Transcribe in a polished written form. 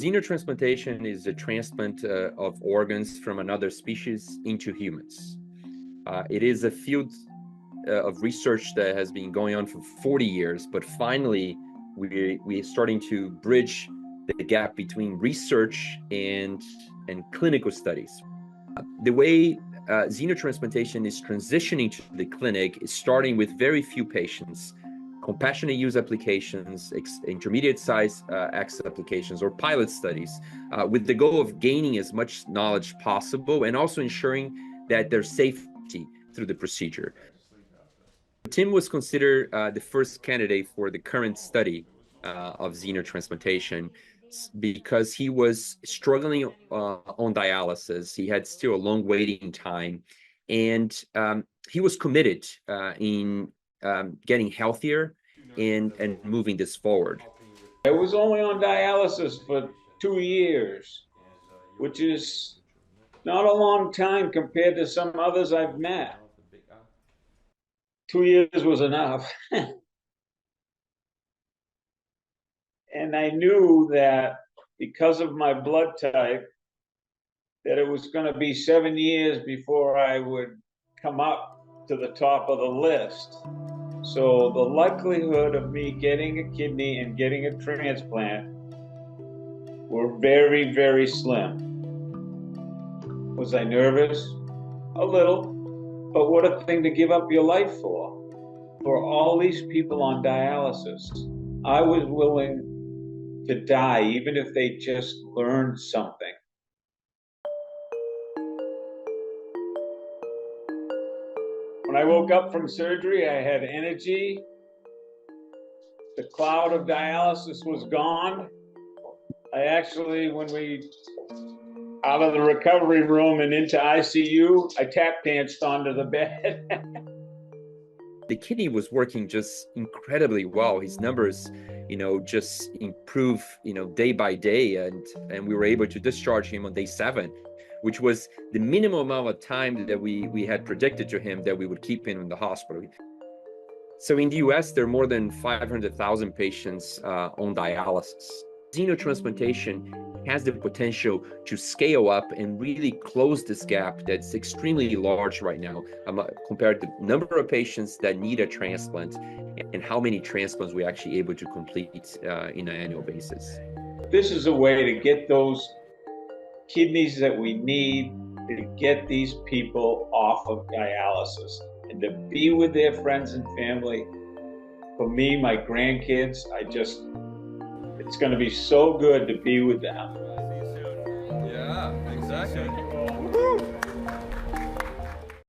Xenotransplantation is a transplant of organs from another species into humans. It is a field of research that has been going on for 40 years, but finally we're starting to bridge the gap between research and clinical studies. The way xenotransplantation is transitioning to the clinic is starting with very few patients, compassionate use applications, intermediate size access applications, or pilot studies, with the goal of gaining as much knowledge possible and also ensuring that there's safety through the procedure. Tim was considered the first candidate for the current study of xenotransplantation because he was struggling on dialysis. He had still a long waiting time, and he was committed in getting healthier and moving this forward. I was only on dialysis for 2 years, which is not a long time compared to some others I've met. 2 years was enough. And I knew that because of my blood type, that it was going to be 7 years before I would come up to the top of the list. So the likelihood of me getting a kidney and getting a transplant were very, very slim. Was I nervous? A little, but what a thing to give up your life for. For all these people on dialysis, I was willing to die, even if they just learned something. When I woke up from surgery, I had energy. The cloud of dialysis was gone. I actually, when we out of the recovery room and into ICU, I tap danced onto the bed. The kidney was working just incredibly well. His numbers, just improve, day by day, and we were able to discharge him on day 7, which was the minimum amount of time that we had predicted to him that we would keep him in the hospital. So in the US, there are more than 500,000 patients on dialysis. Xenotransplantation has the potential to scale up and really close this gap that's extremely large right now compared to the number of patients that need a transplant and how many transplants we're actually able to complete in an annual basis. This is a way to get those kidneys that we need to get these people off of dialysis and to be with their friends and family. For me, my grandkids, it's going to be so good to be with them. Yeah, exactly.